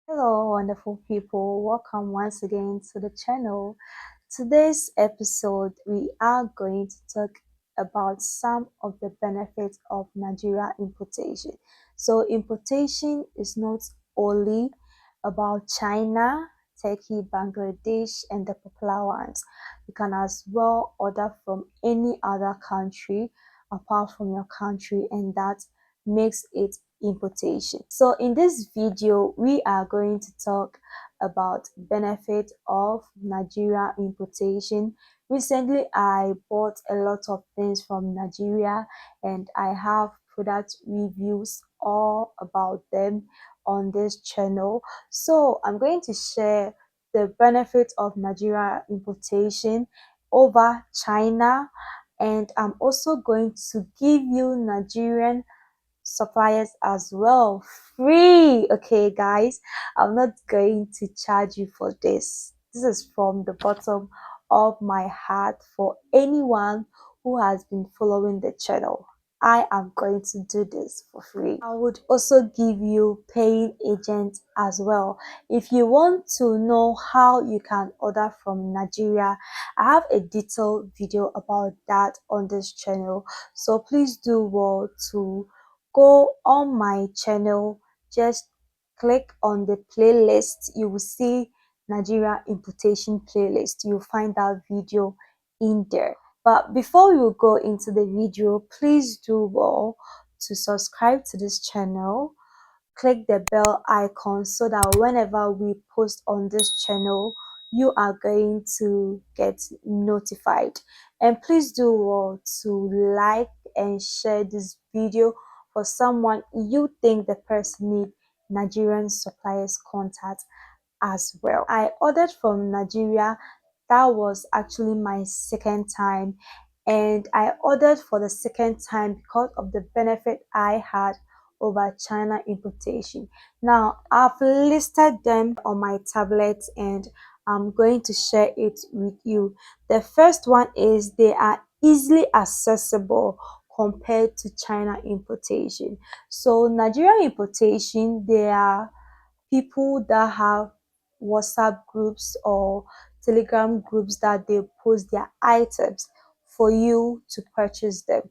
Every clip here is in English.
Hello, wonderful people. Welcome once again to the channel. Today's episode, we are going to talk about some of the benefits of Nigeria importation. So, importation is not only about China, Turkey, Bangladesh, and the popular ones. You can as well order from any other country apart from your country, and that makes it importation. So in this video, we are going to talk about benefit of Nigeria importation. Recently, I bought a lot of things from Nigeria, and I have product reviews all about them on this channel. So I'm going to share the benefit of Nigeria importation over China, and I'm also going to give you Nigerian suppliers as well, free. Okay guys, I'm not going to charge you for this is from the bottom of my heart for anyone who has been following the channel. I am going to do this for free. I would also give you paying agents as well. If you want to know how you can order from Nigeria, I have a detailed video about that on this channel, so please do well to go on my channel. Just click on the playlist. You will see Nigeria importation playlist. You'll find that video in there. But before you go into the video, please do well to subscribe to this channel. Click the bell icon so that whenever we post on this channel, you are going to get notified. And please do well to like and share this video for someone you think the person need Nigerian suppliers contact as well. I ordered from Nigeria. That was actually my second time, and I ordered for the second time because of the benefit I had over China importation. Now I've listed them on my tablet, and I'm going to share it with you. The first one is they are easily accessible compared to China importation. So Nigeria importation, they are people that have WhatsApp groups or Telegram groups that they post their items for you to purchase them.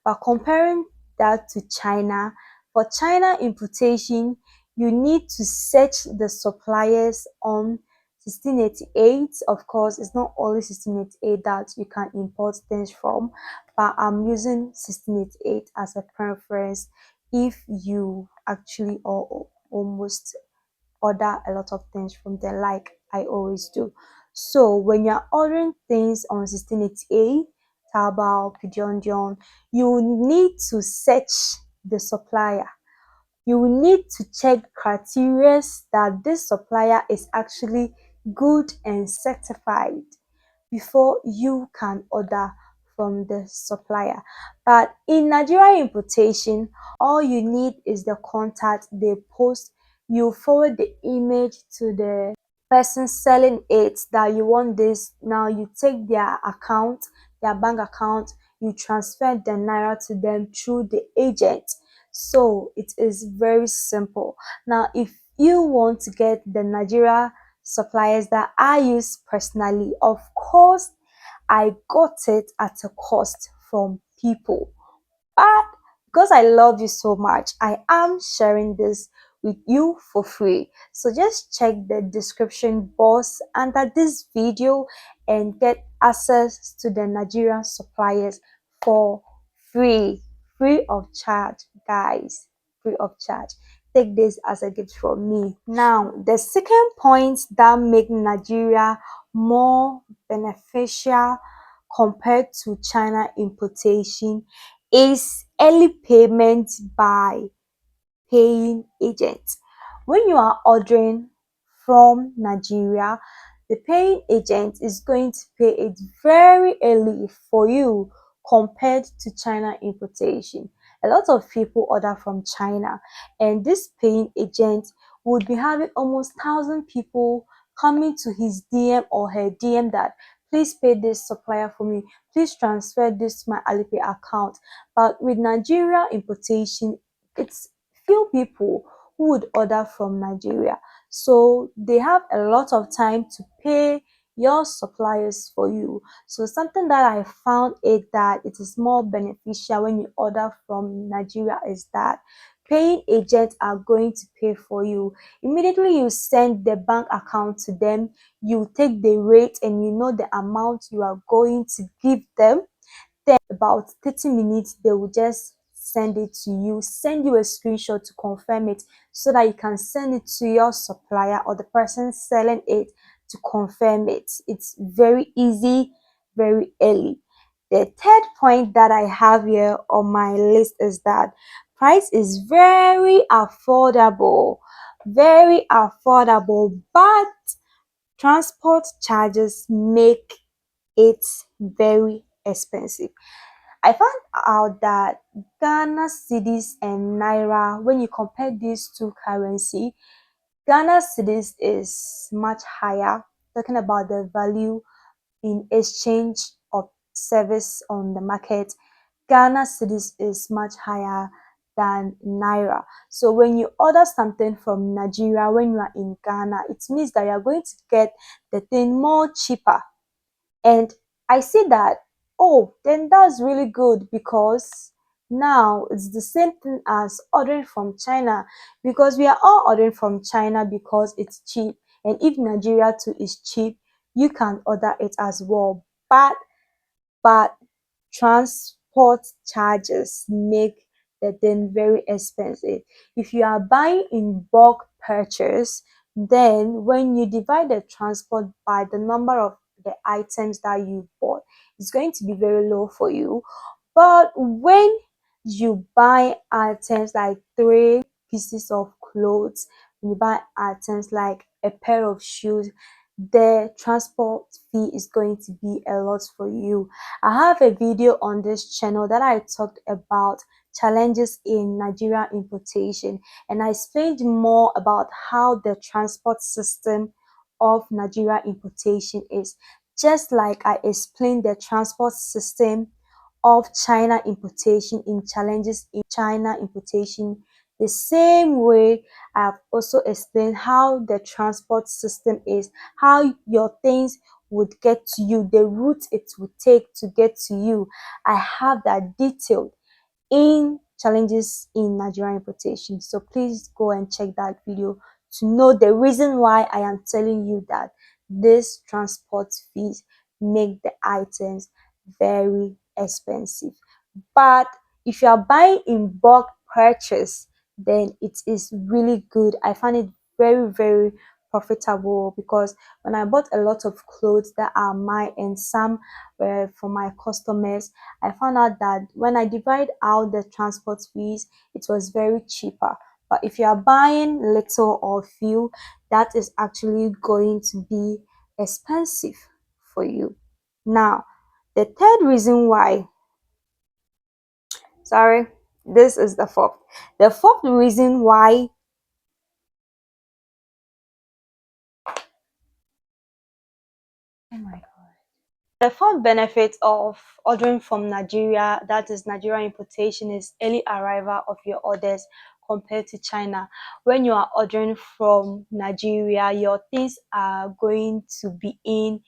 But comparing that to China, for China importation, you need to search the suppliers on 1688. Of course, it's not only 1688 that you can import things from, but I'm using 1688 as a preference if you actually or almost order a lot of things from there, like I always do. So when you're ordering things on 1688, Taobao, Pigeon, you need to search the supplier. You will need to check criteria that this supplier is actually good and certified before you can order from the supplier. But in Nigeria importation, all you need is the contact they post. You forward the image to the person selling it that you want this. Now you take their account, their bank account, you transfer the naira to them through the agent. So it is very simple. Now if you want to get the Nigeria suppliers that I use personally, of course I got it at a cost from people, but because I love you so much, I am sharing this with you for free. So just check the description box under this video and get access to the Nigerian suppliers for free. Free of charge, guys. Free of charge. Take this as a gift from me. Now, the second point that make Nigeria more beneficial compared to China importation is early payment by paying agents. When you are ordering from Nigeria, the paying agent is going to pay it very early for you compared to China importation. A lot of people order from China, and this paying agent would be having almost 1,000 people coming to his DM or her DM that please pay this supplier for me, please transfer this to my Alipay account. But with Nigeria importation, it's few people who would order from Nigeria. So they have a lot of time to pay your suppliers for you. So something that I found it that it is more beneficial when you order from Nigeria is that paying agents are going to pay for you. Immediately you send the bank account to them, you take the rate and you know the amount you are going to give them. Then about 30 minutes they will just send it to you, send you a screenshot to confirm it so that you can send it to your supplier or the person selling it to confirm it. It's very easy, very early. The third point that I have here on my list is that price is very affordable, but transport charges make it very expensive. I found out that Ghana cedis and naira, when you compare these two currency, Ghana cedis is much higher, talking about the value in exchange of service on the market. Ghana cedis is much higher than naira. So when you order something from Nigeria when you are in Ghana, it means that you are going to get the thing more cheaper. And I see that, oh, then that's really good because now it's the same thing as ordering from China, because we are all ordering from China because it's cheap. And if Nigeria too is cheap, you can order it as well. But transport charges make the thing very expensive. If you are buying in bulk purchase, then when you divide the transport by the number of the items that you bought, it's going to be very low for you. But when you buy items like 3 pieces of clothes, you buy items like a pair of shoes, the transport fee is going to be a lot for you. I have a video on this channel that I talked about challenges in Nigeria importation, and I explained more about how the transport system of Nigeria importation is, just like I explained the transport system of China importation in challenges in China importation. The same way I've also explained how the transport system is, how your things would get to you, the route it would take to get to you. I have that detailed in challenges in Nigerian importation. So please go and check that video to know the reason why I am telling you that this transport fees make the items very expensive. But if you are buying in bulk purchase, then it is really good. I find it very profitable because when I bought a lot of clothes that are mine and some were for my customers, I found out that when I divide out the transport fees, it was very cheaper. But if you are buying little or few, that is actually going to be expensive for you. Now, the third reason why, sorry, this is the fourth. The fourth reason why, oh my God. The fourth benefit of ordering from Nigeria, that is Nigeria importation, is early arrival of your orders compared to China. When you are ordering from Nigeria, your things are going to be in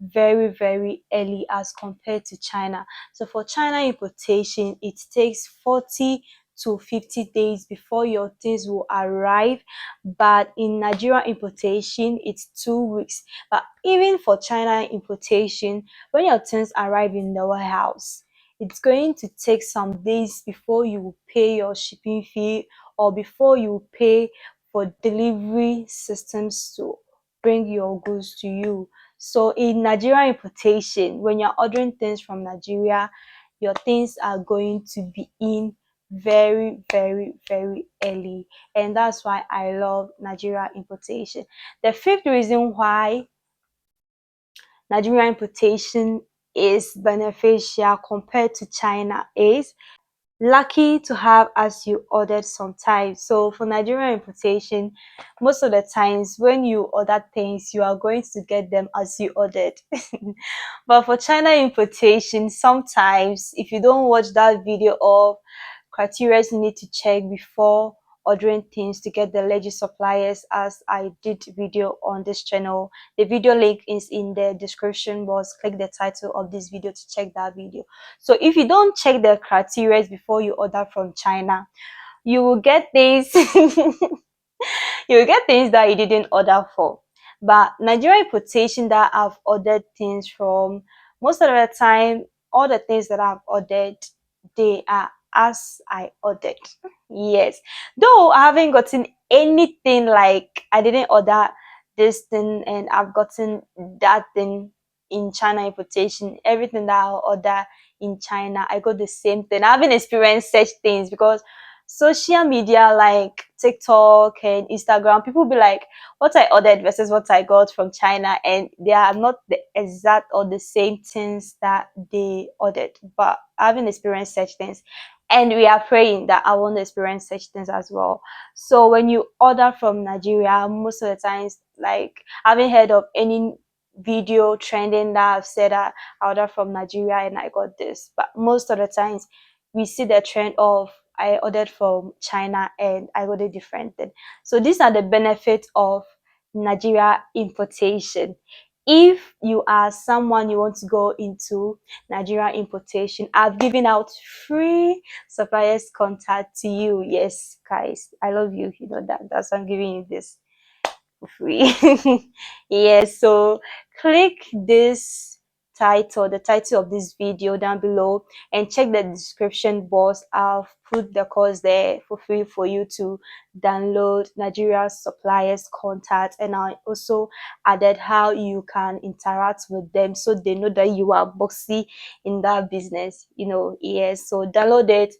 very early as compared to China. So for China importation, it takes 40 to 50 days before your things will arrive, but in Nigeria importation it's 2 weeks. But even for China importation, when your things arrive in the warehouse, it's going to take some days before you will pay your shipping fee or before you pay for delivery systems to bring your goods to you. So in Nigeria importation, when you're ordering things from Nigeria, your things are going to be in very early. And that's why I love Nigeria importation. The fifth reason why Nigeria importation is beneficial compared to China is lucky to have as you ordered sometimes. So for Nigerian importation, most of the times when you order things, you are going to get them as you ordered. But for China importation, sometimes if you don't watch that video of criteria you need to check before ordering things to get the legit suppliers, as I did video on this channel. The video link is in the description box. Click the title of this video to check that video. So if you don't check the criteria before you order from China, you will get things you will get things that you didn't order for. But Nigerian importation that I've ordered things from, most of the time, all the things that I've ordered, they are as I ordered. Yes. Though I haven't gotten anything like I didn't order this thing and I've gotten that thing in China importation. Everything that I order in China, I got the same thing. I haven't experienced such things because social media like TikTok and Instagram, people be like, what I ordered versus what I got from China, and they are not the exact or the same things that they ordered. But I haven't experienced such things. And we are praying that I won't experience such things as well. So when you order from Nigeria, most of the times, like, I haven't heard of any video trending that I've said that I ordered from Nigeria and I got this. But most of the times we see the trend of I ordered from China and I got a different thing. So these are the benefits of Nigeria importation. If you are someone you want to go into Nigeria importation, I've given out free suppliers contact to you. Yes, guys, I love you. You know that. That's why I'm giving you this free. Yes, so click this title, the title of this video down below, and check the description box. I've put the course there for free for you to download Nigeria suppliers contact, and I also added how you can interact with them so they know that you are bossy in that business. Yes, so download it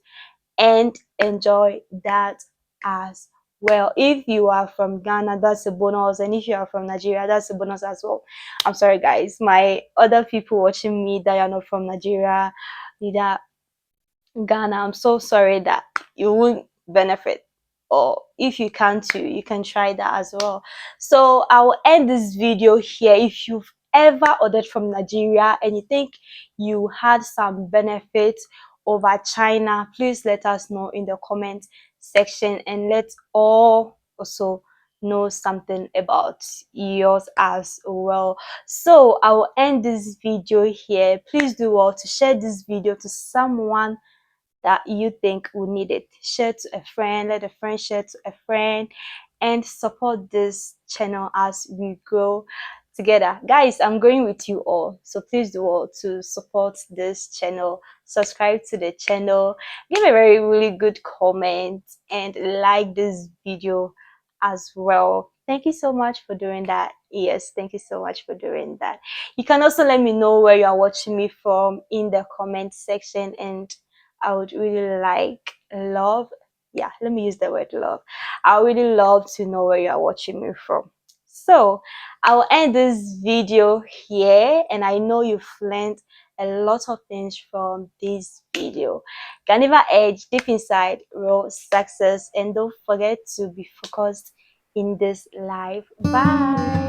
and enjoy that as well. If you are from Ghana, that's a bonus, and if you are from Nigeria, that's a bonus as well. I'm sorry, guys, my other people watching me that are not from Nigeria, either Ghana, I'm so sorry that you won't benefit. Or if you can too, you can try that as well. So I will end this video here. If you've ever ordered from Nigeria and you think you had some benefit over China, please let us know in the comment section, and let's all also know something about yours as well. So I will end this video here. Please do well to share this video to someone that you think will need it. Share to a friend, let a friend share to a friend, and support this channel as we grow together. Guys, I'm going with you all, so please do all to support this channel. Subscribe to the channel, give a very really good comment, and like this video as well. Thank you so much for doing that. Yes, thank you so much for doing that. You can also let me know where you are watching me from in the comment section, and I would really love, yeah, let me use the word love. I would really love to know where you are watching me from. So I will end this video here, and I know you've learned a lot of things from this video. Ghaneva edge deep inside, real success, and don't forget to be focused in this life. Bye.